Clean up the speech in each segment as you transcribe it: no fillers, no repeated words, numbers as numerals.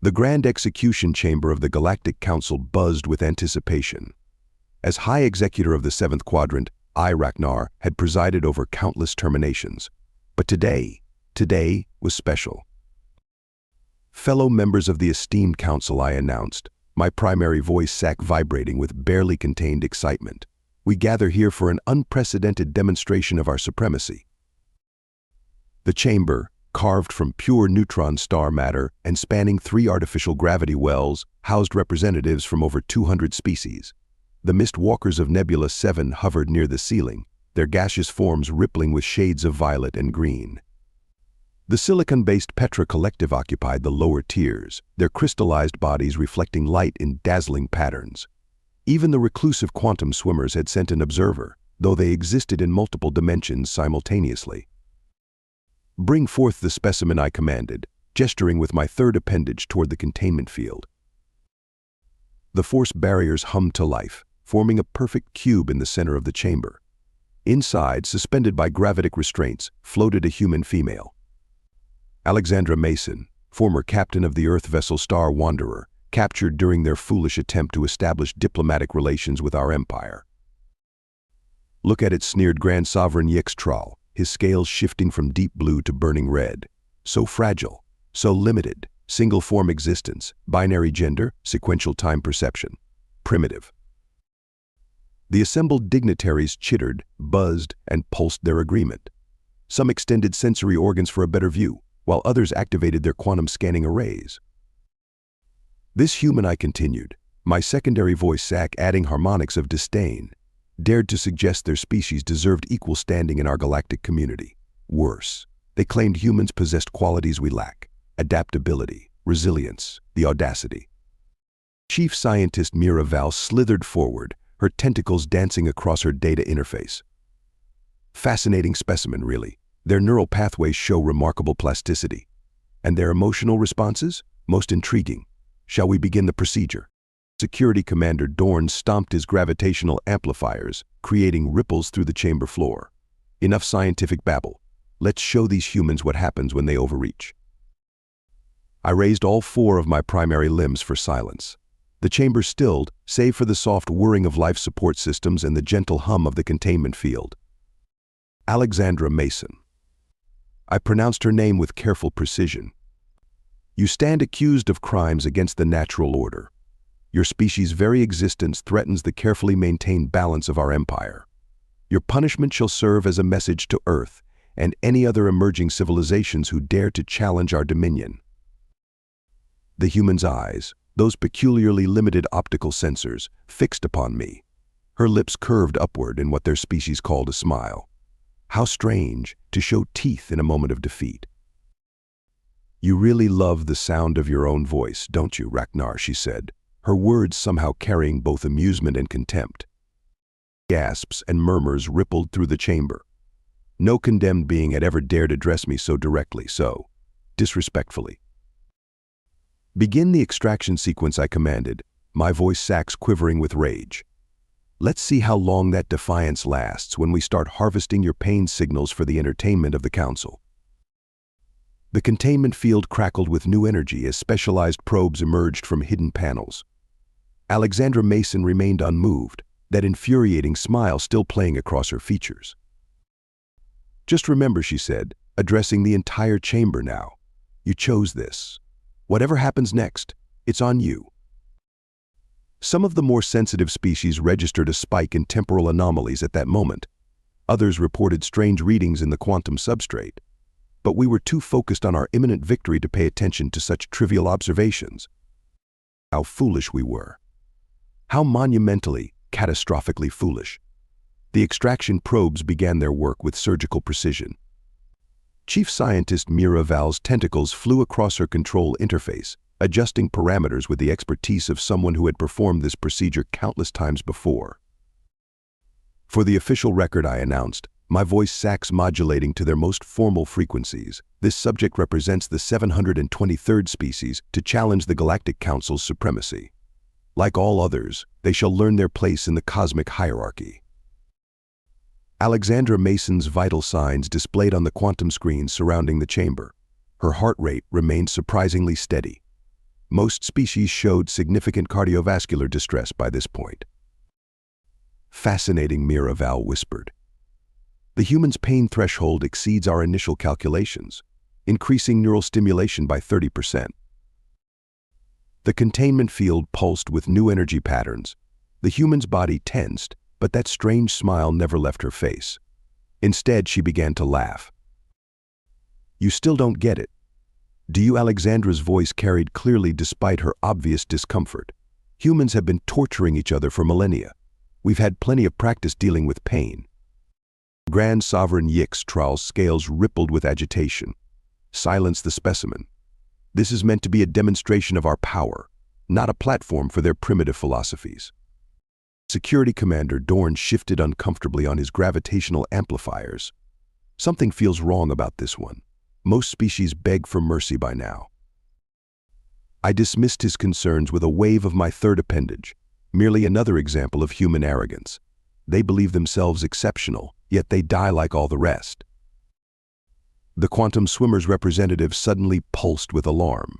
The grand execution chamber of the Galactic Council buzzed with anticipation. As High Executor of the Seventh Quadrant, I, Ragnar, had presided over countless terminations. But today was special. Fellow members of the esteemed council, I announced, my primary voice sac vibrating with barely contained excitement. We gather here for an unprecedented demonstration of our supremacy. The chamber, carved from pure neutron star matter and spanning 3 artificial gravity wells, housed representatives from over 200 species. The mist walkers of Nebula 7 hovered near the ceiling, their gaseous forms rippling with shades of violet and green. The silicon-based Petra collective occupied the lower tiers, their crystallized bodies reflecting light in dazzling patterns. Even the reclusive quantum swimmers had sent an observer, though they existed in multiple dimensions simultaneously. Bring forth the specimen, I commanded, gesturing with my third appendage toward the containment field. The force barriers hummed to life, forming a perfect cube in the center of the chamber. Inside, suspended by gravitic restraints, floated a human female. Alexandra Mason, former captain of the Earth vessel Star Wanderer, captured during their foolish attempt to establish diplomatic relations with our empire. Look at it, sneered Grand Sovereign Yixtral, his scales shifting from deep blue to burning red. So fragile, so limited, single-form existence, binary gender, sequential time perception. Primitive. The assembled dignitaries chittered, buzzed, and pulsed their agreement. Some extended sensory organs for a better view, while others activated their quantum scanning arrays. This human, I continued, my secondary voice sac adding harmonics of disdain, dared to suggest their species deserved equal standing in our galactic community. Worse, they claimed humans possessed qualities we lack: adaptability, resilience, the audacity. Chief Scientist Mira Val slithered forward, her tentacles dancing across her data interface. Fascinating specimen, really. Their neural pathways show remarkable plasticity. And their emotional responses? Most intriguing. Shall we begin the procedure? Security Commander Dorn stomped his gravitational amplifiers, creating ripples through the chamber floor. Enough scientific babble. Let's show these humans what happens when they overreach. I raised all 4 of my primary limbs for silence. The chamber stilled, save for the soft whirring of life support systems and the gentle hum of the containment field. Alexandra Mason. I pronounced her name with careful precision. You stand accused of crimes against the natural order. Your species' very existence threatens the carefully maintained balance of our empire. Your punishment shall serve as a message to Earth and any other emerging civilizations who dare to challenge our dominion. The human's eyes, those peculiarly limited optical sensors, fixed upon me. Her lips curved upward in what their species called a smile. How strange to show teeth in a moment of defeat. You really love the sound of your own voice, don't you, Ragnar, she said, her words somehow carrying both amusement and contempt. Gasps and murmurs rippled through the chamber. No condemned being had ever dared address me so directly, so disrespectfully. Begin the extraction sequence, I commanded, my voice sacs quivering with rage. Let's see how long that defiance lasts when we start harvesting your pain signals for the entertainment of the Council. The containment field crackled with new energy as specialized probes emerged from hidden panels. Alexandra Mason remained unmoved, that infuriating smile still playing across her features. Just remember, she said, addressing the entire chamber now, you chose this. Whatever happens next, it's on you. Some of the more sensitive species registered a spike in temporal anomalies at that moment. Others reported strange readings in the quantum substrate. But we were too focused on our imminent victory to pay attention to such trivial observations. How foolish we were. How monumentally, catastrophically foolish. The extraction probes began their work with surgical precision. Chief Scientist Mira Val's tentacles flew across her control interface, adjusting parameters with the expertise of someone who had performed this procedure countless times before. For the official record, I announced, my voice sacs modulating to their most formal frequencies, this subject represents the 723rd species to challenge the Galactic Council's supremacy. Like all others, they shall learn their place in the cosmic hierarchy. Alexandra Mason's vital signs displayed on the quantum screens surrounding the chamber. Her heart rate remained surprisingly steady. Most species showed significant cardiovascular distress by this point. Fascinating, Miraval whispered. The human's pain threshold exceeds our initial calculations, increasing neural stimulation by 30%. The containment field pulsed with new energy patterns. The human's body tensed, but that strange smile never left her face. Instead, she began to laugh. "You still don't get it, do you?" Alexandra's voice carried clearly despite her obvious discomfort. "Humans have been torturing each other for millennia. We've had plenty of practice dealing with pain." Grand Sovereign Yixtral's scales rippled with agitation. "Silence the specimen. This is meant to be a demonstration of our power, not a platform for their primitive philosophies." Security Commander Dorn shifted uncomfortably on his gravitational amplifiers. "Something feels wrong about this one. Most species beg for mercy by now." I dismissed his concerns with a wave of my third appendage, merely another example of human arrogance. They believe themselves exceptional, yet they die like all the rest. The quantum swimmer's representative suddenly pulsed with alarm,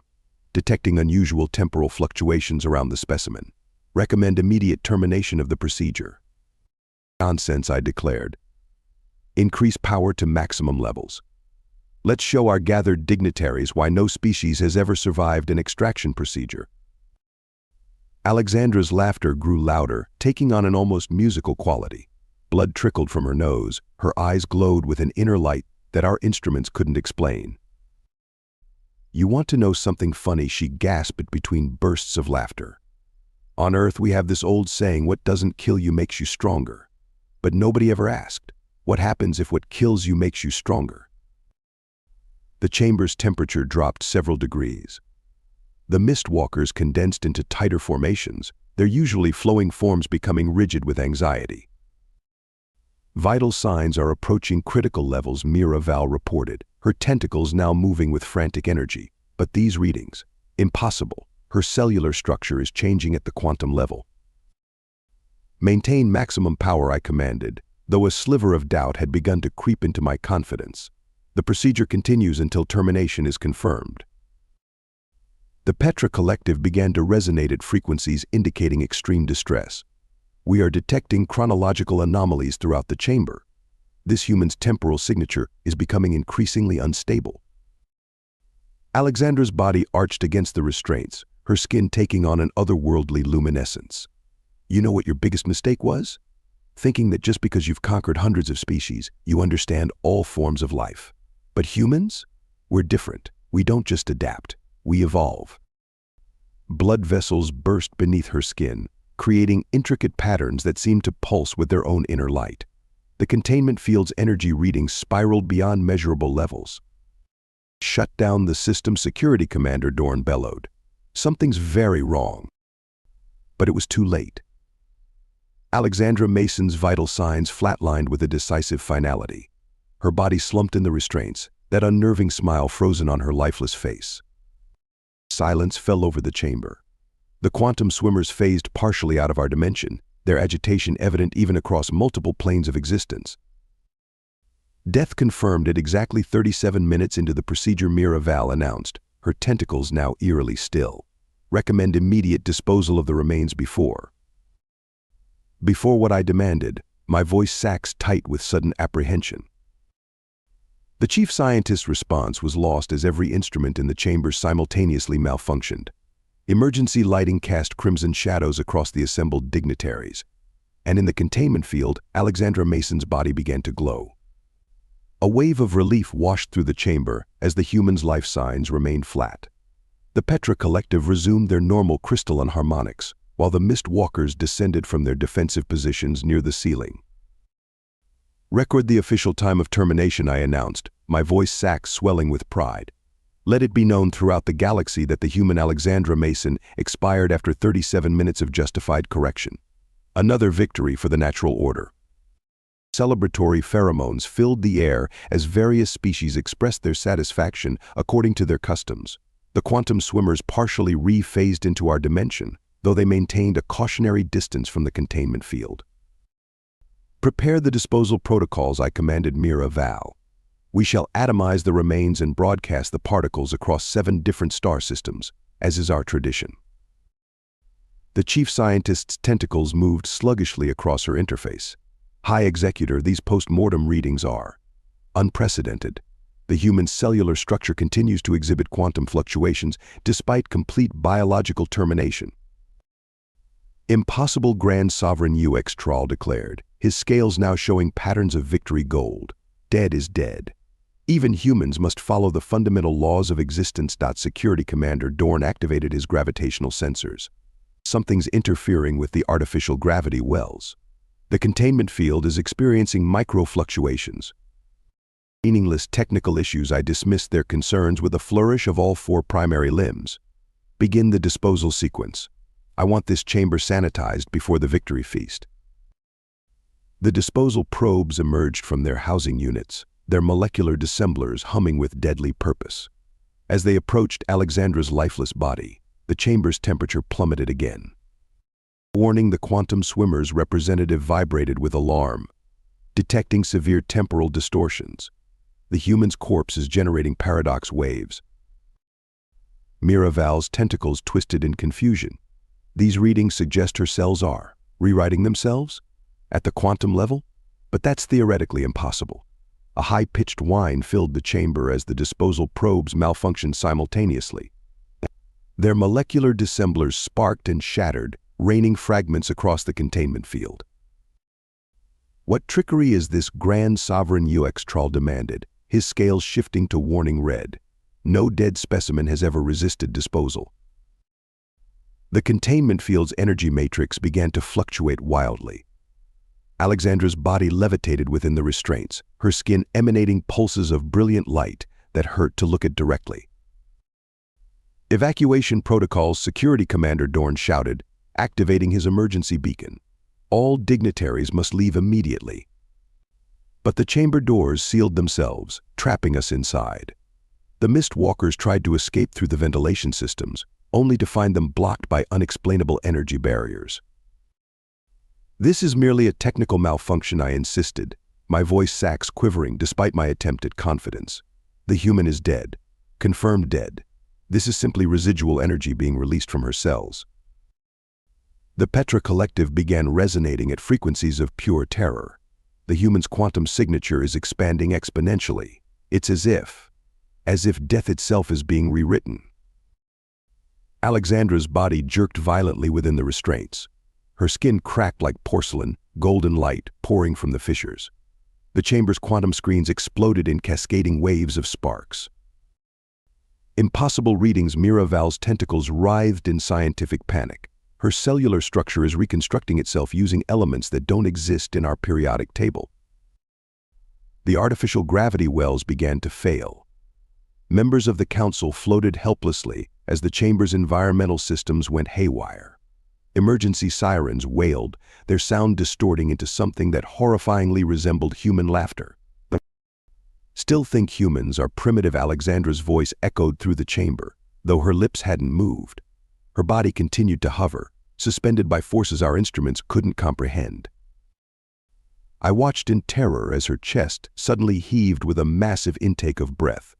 detecting unusual temporal fluctuations around the specimen. "Recommend immediate termination of the procedure." "Nonsense," I declared. "Increase power to maximum levels. Let's show our gathered dignitaries why no species has ever survived an extraction procedure." Alexandra's laughter grew louder, taking on an almost musical quality. Blood trickled from her nose, her eyes glowed with an inner light that our instruments couldn't explain. "You want to know something funny?" she gasped between bursts of laughter. "On Earth we have this old saying, what doesn't kill you makes you stronger. But nobody ever asked, what happens if what kills you makes you stronger?" The chamber's temperature dropped several degrees. The mist walkers condensed into tighter formations, their usually flowing forms becoming rigid with anxiety. "Vital signs are approaching critical levels," Miraval reported, her tentacles now moving with frantic energy. "But these readings, impossible. Her cellular structure is changing at the quantum level." "Maintain maximum power," I commanded, though a sliver of doubt had begun to creep into my confidence. "The procedure continues until termination is confirmed." The Petra Collective began to resonate at frequencies indicating extreme distress. "We are detecting chronological anomalies throughout the chamber. This human's temporal signature is becoming increasingly unstable." Alexandra's body arched against the restraints, her skin taking on an otherworldly luminescence. "You know what your biggest mistake was? Thinking that just because you've conquered hundreds of species, you understand all forms of life. But humans? We're different. We don't just adapt, we evolve." Blood vessels burst beneath her skin, creating intricate patterns that seemed to pulse with their own inner light. The containment field's energy readings spiraled beyond measurable levels. "Shut down the system," Security Commander Dorn bellowed. "Something's very wrong." But it was too late. Alexandra Mason's vital signs flatlined with a decisive finality. Her body slumped in the restraints, that unnerving smile frozen on her lifeless face. Silence fell over the chamber. The quantum swimmers phased partially out of our dimension, their agitation evident even across multiple planes of existence. "Death confirmed at exactly 37 minutes into the procedure," Miraval announced, her tentacles now eerily still. "Recommend immediate disposal of the remains before." Before what I demanded, my voice saxed tight with sudden apprehension. The chief scientist's response was lost as every instrument in the chamber simultaneously malfunctioned. Emergency lighting cast crimson shadows across the assembled dignitaries, and in the containment field, Alexandra Mason's body began to glow. A wave of relief washed through the chamber as the human's life signs remained flat. The Petra Collective resumed their normal crystalline harmonics, while the mist walkers descended from their defensive positions near the ceiling. "Record the official time of termination," I announced, my voice sax swelling with pride. "Let it be known throughout the galaxy that the human Alexandra Mason expired after 37 minutes of justified correction. Another victory for the natural order." Celebratory pheromones filled the air as various species expressed their satisfaction according to their customs. The quantum swimmers partially re-phased into our dimension, though they maintained a cautionary distance from the containment field. "Prepare the disposal protocols," I commanded Miraval. "We shall atomize the remains and broadcast the particles across 7 different star systems. as is our tradition. The chief scientist's tentacles moved sluggishly across her interface. High Executor, these post-mortem readings are unprecedented. The human cellular structure continues to exhibit quantum fluctuations despite complete biological termination. Impossible, Grand Sovereign UX Troll declared, his scales now showing patterns of victory gold. Dead is dead. Even humans must follow the fundamental laws of existence. Security Commander Dorn activated his gravitational sensors. Something's interfering with the artificial gravity wells. The containment field is experiencing micro-fluctuations. Meaningless technical issues. I dismissed their concerns with a flourish of all 4 primary limbs. Begin the disposal sequence. I want this chamber sanitized before the victory feast. The disposal probes emerged from their housing units, their molecular dissemblers humming with deadly purpose. As they approached Alexandra's lifeless body, the chamber's temperature plummeted again. Warning, the quantum swimmer's representative vibrated with alarm, detecting severe temporal distortions. The human's corpse is generating paradox waves. Miraval's tentacles twisted in confusion. These readings suggest her cells are rewriting themselves at the quantum level, but that's theoretically impossible. A high-pitched whine filled the chamber as the disposal probes malfunctioned simultaneously. Their molecular dissemblers sparked and shattered, raining fragments across the containment field. What trickery is this? Grand Sovereign UX Troll demanded, his scales shifting to warning red. No dead specimen has ever resisted disposal. The containment field's energy matrix began to fluctuate wildly. Alexandra's body levitated within the restraints, her skin emanating pulses of brilliant light that hurt to look at directly. Evacuation protocols, Security Commander Dorn shouted, activating his emergency beacon. All dignitaries must leave immediately. But the chamber doors sealed themselves, trapping us inside. The mist walkers tried to escape through the ventilation systems, only to find them blocked by unexplainable energy barriers. This is merely a technical malfunction, I insisted, my voice sacs quivering despite my attempt at confidence. The human is dead. Confirmed dead. This is simply residual energy being released from her cells. The Petra Collective began resonating at frequencies of pure terror. The human's quantum signature is expanding exponentially. It's as if death itself is being rewritten. Alexandra's body jerked violently within the restraints. Her skin cracked like porcelain, golden light pouring from the fissures. The chamber's quantum screens exploded in cascading waves of sparks. Impossible readings. Miraval's tentacles writhed in scientific panic. Her cellular structure is reconstructing itself using elements that don't exist in our periodic table. The artificial gravity wells began to fail. Members of the council floated helplessly as the chamber's environmental systems went haywire. Emergency sirens wailed, their sound distorting into something that horrifyingly resembled human laughter. Still think humans are primitive. Alexandra's voice echoed through the chamber, though her lips hadn't moved. Her body continued to hover, suspended by forces our instruments couldn't comprehend. I watched in terror as her chest suddenly heaved with a massive intake of breath.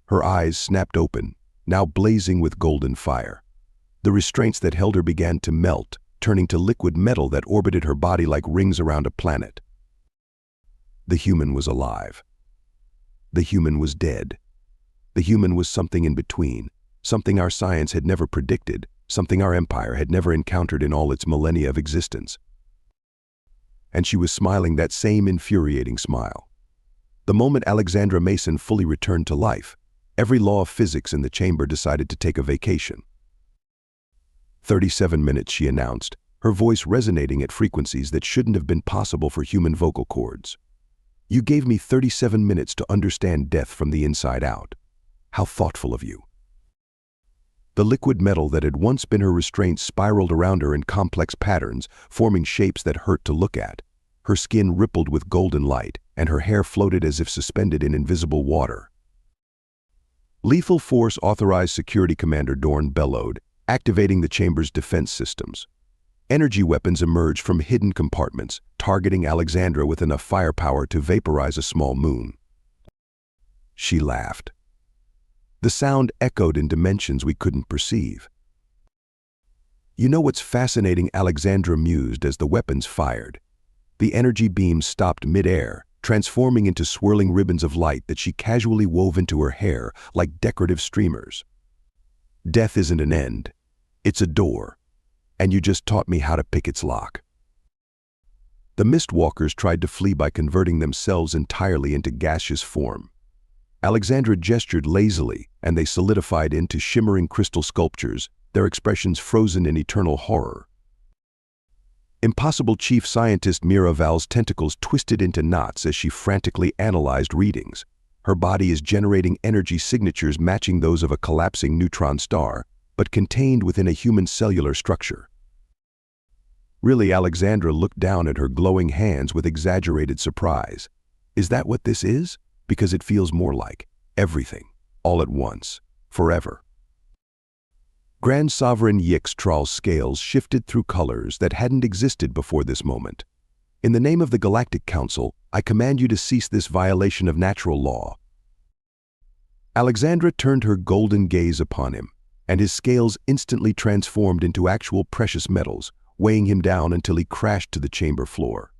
Her eyes snapped open, now blazing with golden fire. The restraints that held her began to melt, turning to liquid metal that orbited her body like rings around a planet. The human was alive. The human was dead. The human was something in between, something our science had never predicted, something our empire had never encountered in all its millennia of existence. And she was smiling that same infuriating smile. The moment Alexandra Mason fully returned to life, every law of physics in the chamber decided to take a vacation. 37 minutes, she announced, her voice resonating at frequencies that shouldn't have been possible for human vocal cords. You gave me 37 minutes to understand death from the inside out. How thoughtful of you. The liquid metal that had once been her restraint spiraled around her in complex patterns, forming shapes that hurt to look at. Her skin rippled with golden light, and her hair floated as if suspended in invisible water. Lethal force, authorized, Security Commander Dorn bellowed, activating the chamber's defense systems. Energy weapons emerged from hidden compartments, targeting Alexandra with enough firepower to vaporize a small moon. She laughed. The sound echoed in dimensions we couldn't perceive. You know what's fascinating? Alexandra mused as the weapons fired. The energy beams stopped mid-air, transforming into swirling ribbons of light that she casually wove into her hair like decorative streamers. Death isn't an end. It's a door. And you just taught me how to pick its lock. The Mistwalkers tried to flee by converting themselves entirely into gaseous form. Alexandra gestured lazily, and they solidified into shimmering crystal sculptures, their expressions frozen in eternal horror. Impossible Chief Scientist Miraval's tentacles twisted into knots as she frantically analyzed readings. Her body is generating energy signatures matching those of a collapsing neutron star, but contained within a human cellular structure. Really, Alexandra looked down at her glowing hands with exaggerated surprise. Is that what this is? Because it feels more like everything, all at once, forever. Grand Sovereign Yixtral's scales shifted through colors that hadn't existed before this moment. In the name of the Galactic Council, I command you to cease this violation of natural law. Alexandra turned her golden gaze upon him, and his scales instantly transformed into actual precious metals, weighing him down until he crashed to the chamber floor.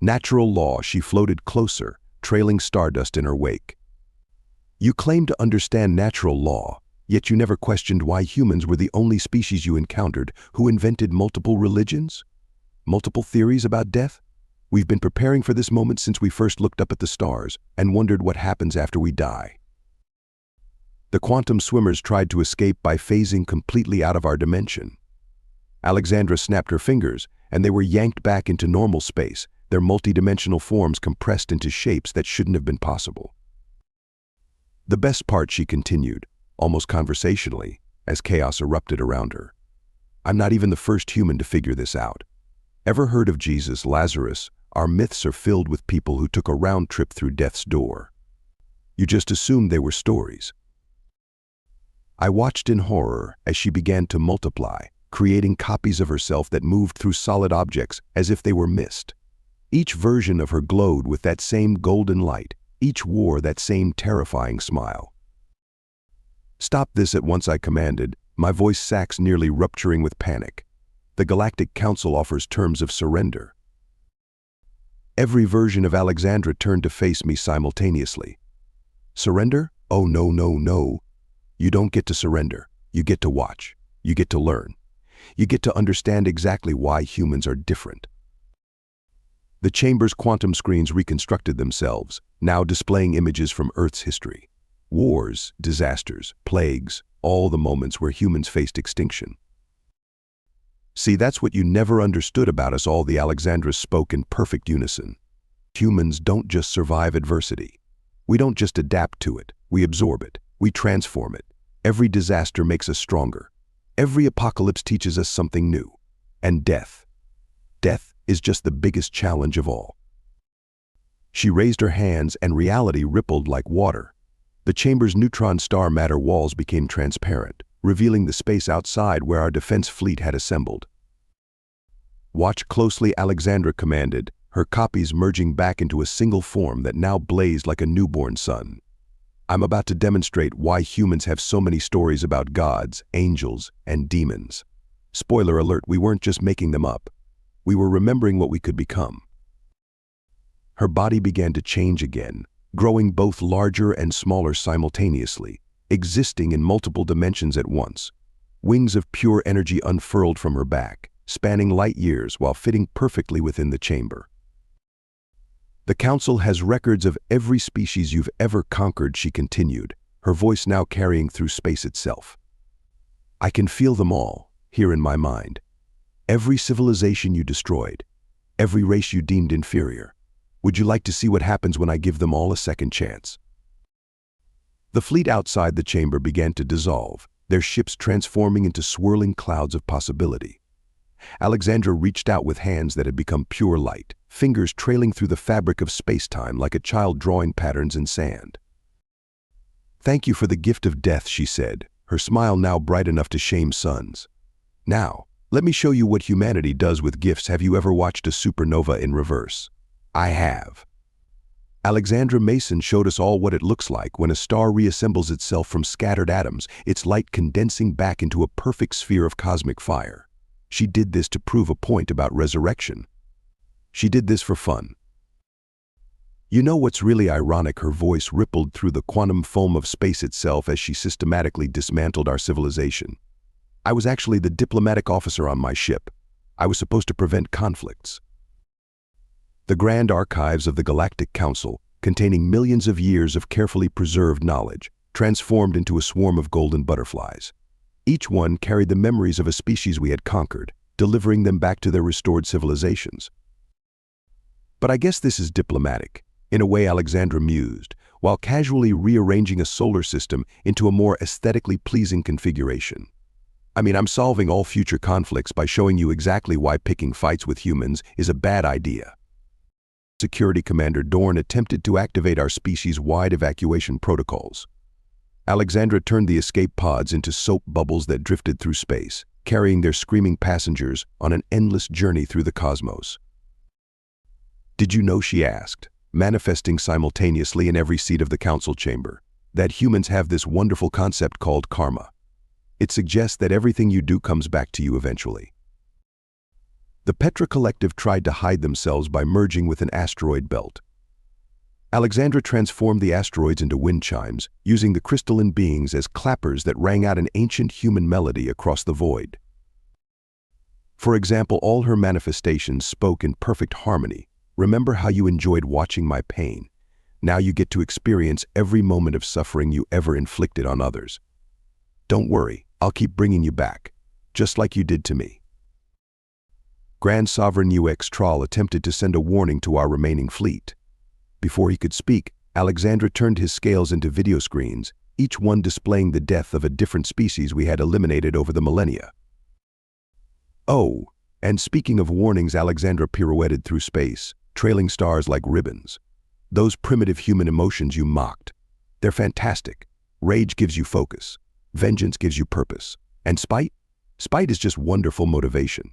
Natural law, she floated closer, trailing stardust in her wake. You claim to understand natural law, yet you never questioned why humans were the only species you encountered who invented multiple religions? Multiple theories about death? We've been preparing for this moment since we first looked up at the stars and wondered what happens after we die. The quantum swimmers tried to escape by phasing completely out of our dimension. Alexandra snapped her fingers, and they were yanked back into normal space, their multidimensional forms compressed into shapes that shouldn't have been possible. The best part, she continued, almost conversationally, as chaos erupted around her. I'm not even the first human to figure this out. Ever heard of Jesus, Lazarus? Our myths are filled with people who took a round trip through death's door. You just assumed they were stories. I watched in horror as she began to multiply, creating copies of herself that moved through solid objects as if they were mist. Each version of her glowed with that same golden light. Each wore that same terrifying smile. Stop this at once, I commanded, my voice sacs nearly rupturing with panic. The Galactic Council offers terms of surrender. Every version of Alexandra turned to face me simultaneously. Surrender? Oh, no, no, no. You don't get to surrender. You get to watch. You get to learn. You get to understand exactly why humans are different. The chamber's quantum screens reconstructed themselves, now displaying images from Earth's history. Wars, disasters, plagues, all the moments where humans faced extinction. See, that's what you never understood about us all, the Alexandras spoke in perfect unison. Humans don't just survive adversity. We don't just adapt to it, we absorb it, we transform it. Every disaster makes us stronger. Every apocalypse teaches us something new. And death. Death is just the biggest challenge of all. She raised her hands and reality rippled like water. The chamber's neutron star matter walls became transparent, revealing the space outside where our defense fleet had assembled. Watch closely, Alexandra commanded, her copies merging back into a single form that now blazed like a newborn sun. I'm about to demonstrate why humans have so many stories about gods, angels, and demons. Spoiler alert, we weren't just making them up. We were remembering what we could become. Her body began to change again, growing both larger and smaller simultaneously, existing in multiple dimensions at once. Wings of pure energy unfurled from her back, spanning light years while fitting perfectly within the chamber. The Council has records of every species you've ever conquered, she continued, her voice now carrying through space itself. I can feel them all, here in my mind. Every civilization you destroyed, every race you deemed inferior. Would you like to see what happens when I give them all a second chance? The fleet outside the chamber began to dissolve, their ships transforming into swirling clouds of possibility. Alexandra reached out with hands that had become pure light, fingers trailing through the fabric of space-time like a child drawing patterns in sand. Thank you for the gift of death, she said, her smile now bright enough to shame suns. Now, let me show you what humanity does with gifts. Have you ever watched a supernova in reverse? I have. Alexandra Mason showed us all what it looks like when a star reassembles itself from scattered atoms, its light condensing back into a perfect sphere of cosmic fire. She did this to prove a point about resurrection. She did this for fun. You know what's really ironic? Her voice rippled through the quantum foam of space itself as she systematically dismantled our civilization. I was actually the diplomatic officer on my ship. I was supposed to prevent conflicts. The grand archives of the Galactic Council, containing millions of years of carefully preserved knowledge, transformed into a swarm of golden butterflies. Each one carried the memories of a species we had conquered, delivering them back to their restored civilizations. But I guess this is diplomatic, in a way, Alexandra mused, while casually rearranging a solar system into a more aesthetically pleasing configuration. I mean, I'm solving all future conflicts by showing you exactly why picking fights with humans is a bad idea. Security Commander Dorn attempted to activate our species-wide evacuation protocols. Alexandra turned the escape pods into soap bubbles that drifted through space, carrying their screaming passengers on an endless journey through the cosmos. Did you know, she asked, manifesting simultaneously in every seat of the council chamber, that humans have this wonderful concept called karma? It suggests that everything you do comes back to you eventually. The Petra Collective tried to hide themselves by merging with an asteroid belt. Alexandra transformed the asteroids into wind chimes, using the crystalline beings as clappers that rang out an ancient human melody across the void. For example, all her manifestations spoke in perfect harmony. Remember how you enjoyed watching my pain? Now you get to experience every moment of suffering you ever inflicted on others. Don't worry, I'll keep bringing you back, just like you did to me. Grand Sovereign UX Troll attempted to send a warning to our remaining fleet. Before he could speak, Alexandra turned his scales into video screens, each one displaying the death of a different species we had eliminated over the millennia. Oh, and speaking of warnings, Alexandra pirouetted through space, trailing stars like ribbons. Those primitive human emotions you mocked. They're fantastic. Rage gives you focus. Vengeance gives you purpose. And spite? Spite is just wonderful motivation.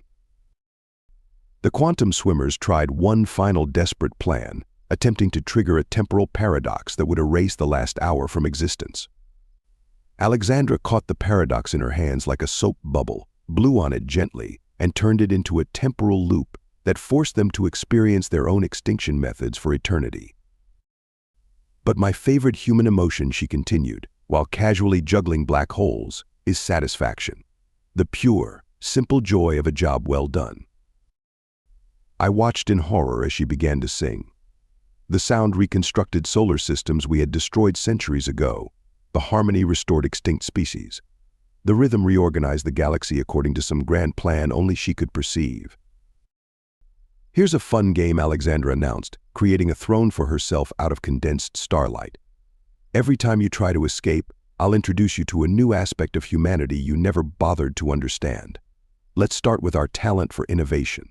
The quantum swimmers tried one final desperate plan, attempting to trigger a temporal paradox that would erase the last hour from existence. Alexandra caught the paradox in her hands like a soap bubble, blew on it gently, and turned it into a temporal loop that forced them to experience their own extinction methods for eternity. But my favorite human emotion, she continued, while casually juggling black holes, is satisfaction. The pure, simple joy of a job well done. I watched in horror as she began to sing. The sound reconstructed solar systems we had destroyed centuries ago. The harmony restored extinct species. The rhythm reorganized the galaxy according to some grand plan only she could perceive. Here's a fun game, Alexandra announced, creating a throne for herself out of condensed starlight. Every time you try to escape, I'll introduce you to a new aspect of humanity you never bothered to understand. Let's start with our talent for innovation.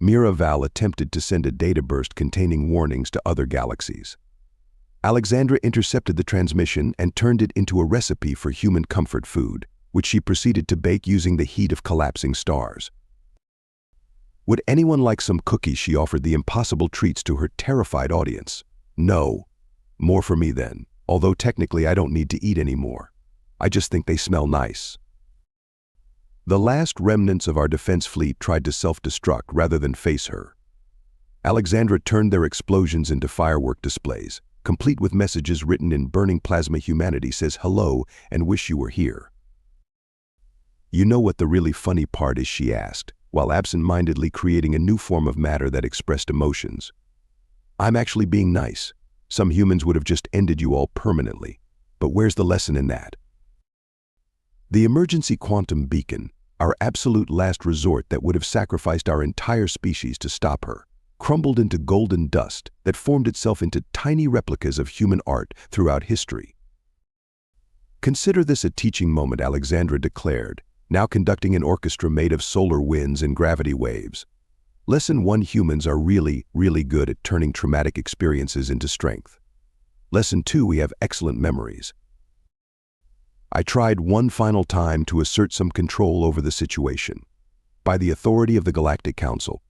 Miraval attempted to send a data burst containing warnings to other galaxies. Alexandra intercepted the transmission and turned it into a recipe for human comfort food, which she proceeded to bake using the heat of collapsing stars. Would anyone like some cookies? She offered the impossible treats to her terrified audience. No. More for me then, although technically I don't need to eat anymore. I just think they smell nice. The last remnants of our defense fleet tried to self-destruct rather than face her. Alexandra turned their explosions into firework displays, complete with messages written in burning plasma. Humanity says hello and wish you were here. You know what the really funny part is? She asked, while absent-mindedly creating a new form of matter that expressed emotions. I'm actually being nice. Some humans would have just ended you all permanently. But where's the lesson in that? The emergency quantum beacon, our absolute last resort that would have sacrificed our entire species to stop her, crumbled into golden dust that formed itself into tiny replicas of human art throughout history. Consider this a teaching moment, Alexandra declared, now conducting an orchestra made of solar winds and gravity waves. Lesson 1: humans are really, really good at turning traumatic experiences into strength. Lesson 2: we have excellent memories. I tried one final time to assert some control over the situation. By the authority of the Galactic Council.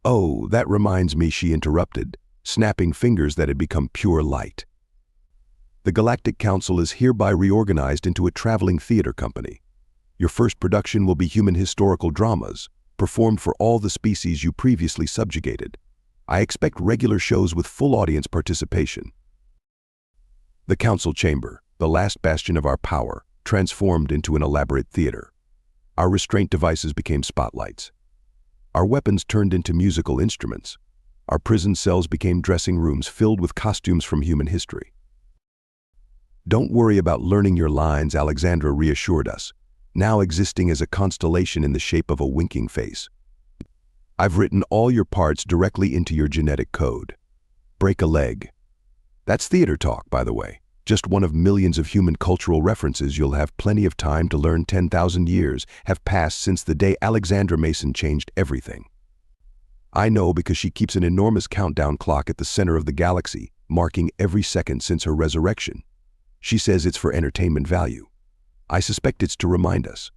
Oh, that reminds me, she interrupted. snapping fingers that had become pure light. The Galactic Council is hereby reorganized into a traveling theater company. Your first production will be human historical dramas, performed for all the species you previously subjugated. I expect regular shows with full audience participation. The Council Chamber, the last bastion of our power, transformed into an elaborate theater. Our restraint devices became spotlights. Our weapons turned into musical instruments. Our prison cells became dressing rooms filled with costumes from human history. Don't worry about learning your lines, Alexandra reassured us, now existing as a constellation in the shape of a winking face. I've written all your parts directly into your genetic code. Break a leg. That's theater talk, by the way. Just one of millions of human cultural references you'll have plenty of time to learn. 10,000 years have passed since the day Alexandra Mason changed everything. I know because she keeps an enormous countdown clock at the center of the galaxy, marking every second since her resurrection. She says it's for entertainment value. I suspect it's to remind us.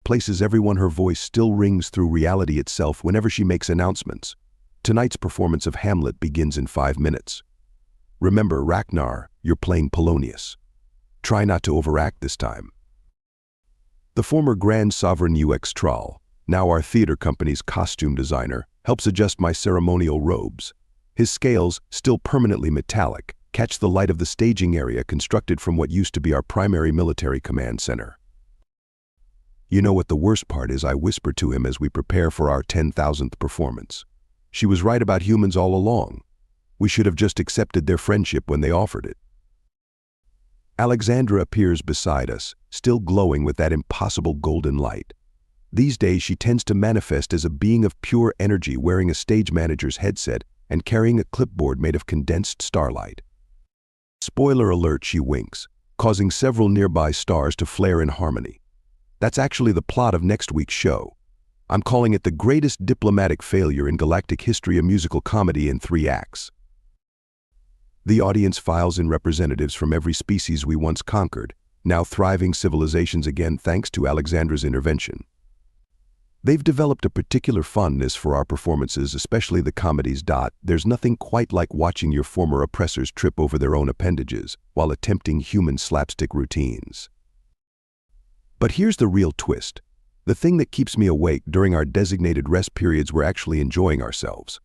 Places everyone, her voice still rings through reality itself whenever she makes announcements. Tonight's performance of Hamlet begins in 5 minutes. Remember, Ragnar, you're playing Polonius. Try not to overact this time. The former Grand Sovereign UX Troll, now our theater company's costume designer, helps adjust my ceremonial robes. His scales, still permanently metallic, catch the light of the staging area constructed from what used to be our primary military command center. You know what the worst part is? I whisper to him as we prepare for our 10,000th performance. She was right about humans all along. We should have just accepted their friendship when they offered it. Alexandra appears beside us, still glowing with that impossible golden light. These days she tends to manifest as a being of pure energy, wearing a stage manager's headset and carrying a clipboard made of condensed starlight. Spoiler alert, she winks, causing several nearby stars to flare in harmony. That's actually the plot of next week's show. I'm calling it the greatest diplomatic failure in galactic history, a musical comedy in 3 acts. The audience files in representatives from every species we once conquered, now thriving civilizations again thanks to Alexandra's intervention. They've developed a particular fondness for our performances, especially the comedies. There's nothing quite like watching your former oppressors trip over their own appendages while attempting human slapstick routines. But here's the real twist. The thing that keeps me awake during our designated rest periods, we're actually enjoying ourselves.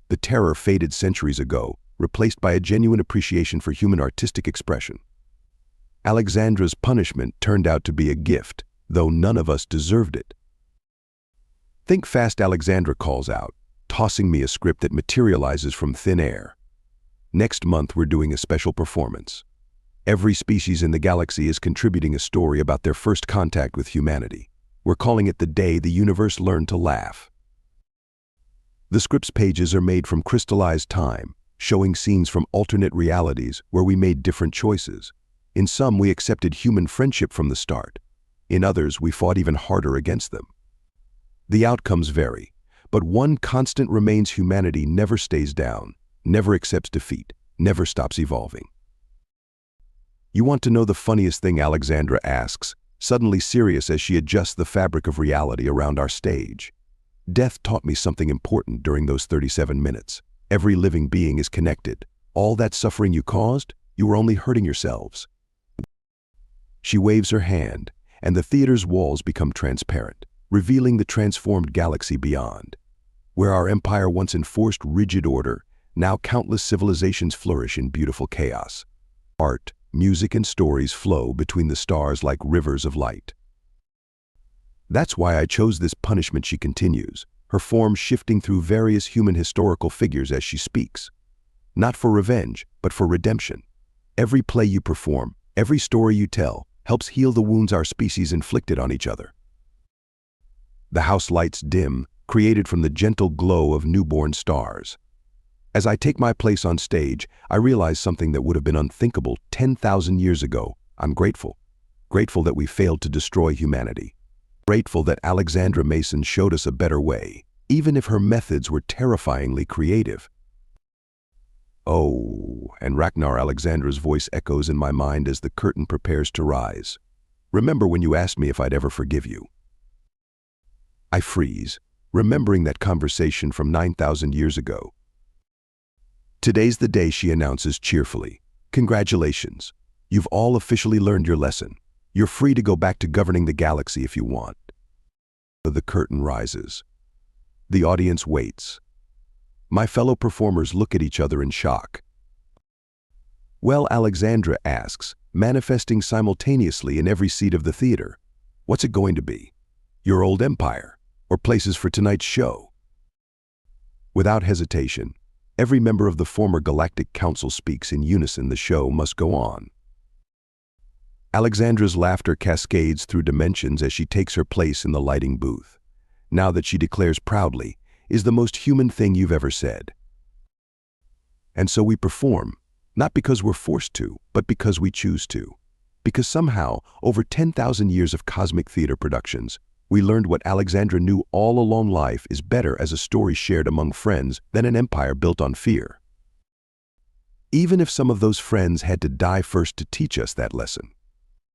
The terror faded centuries ago, replaced by a genuine appreciation for human artistic expression. Alexandra's punishment turned out to be a gift, though none of us deserved it. Think fast, Alexandra calls out, tossing me a script that materializes from thin air. Next month we're doing a special performance. Every species in the galaxy is contributing a story about their first contact with humanity. We're calling it The Day the Universe Learned to Laugh. The script's pages are made from crystallized time, showing scenes from alternate realities where we made different choices. In some, we accepted human friendship from the start. In others, we fought even harder against them. The outcomes vary, but one constant remains: humanity never stays down, never accepts defeat, never stops evolving. You want to know the funniest thing? Alexandra asks, suddenly serious as she adjusts the fabric of reality around our stage. Death taught me something important during those 37 minutes. Every living being is connected. All that suffering you caused, you were only hurting yourselves. She waves her hand, and the theater's walls become transparent, revealing the transformed galaxy beyond. Where our empire once enforced rigid order, now countless civilizations flourish in beautiful chaos. Art, music, and stories flow between the stars like rivers of light. That's why I chose this punishment, she continues, her form shifting through various human historical figures as she speaks. Not for revenge, but for redemption. Every play you perform, every story you tell, helps heal the wounds our species inflicted on each other. The house lights dim, created from the gentle glow of newborn stars. As I take my place on stage, I realize something that would have been unthinkable 10,000 years ago. I'm grateful. Grateful that we failed to destroy humanity. Grateful that Alexandra Mason showed us a better way, even if her methods were terrifyingly creative. Oh, and Ragnar, Alexandra's voice echoes in my mind as the curtain prepares to rise. Remember when you asked me if I'd ever forgive you? I freeze, remembering that conversation from 9,000 years ago. Today's the day, she announces cheerfully. Congratulations. You've all officially learned your lesson. You're free to go back to governing the galaxy if you want. The curtain rises. The audience waits. My fellow performers look at each other in shock. Well, Alexandra asks, manifesting simultaneously in every seat of the theater, what's it going to be? Your old empire, or places for tonight's show? Without hesitation, every member of the former Galactic Council speaks in unison. The show must go on. Alexandra's laughter cascades through dimensions as she takes her place in the lighting booth. Now that she declares proudly, is the most human thing you've ever said. And so we perform, not because we're forced to, but because we choose to. Because somehow, over 10,000 years of cosmic theater productions, we learned what Alexandra knew all along: life is better as a story shared among friends than an empire built on fear. Even if some of those friends had to die first to teach us that lesson.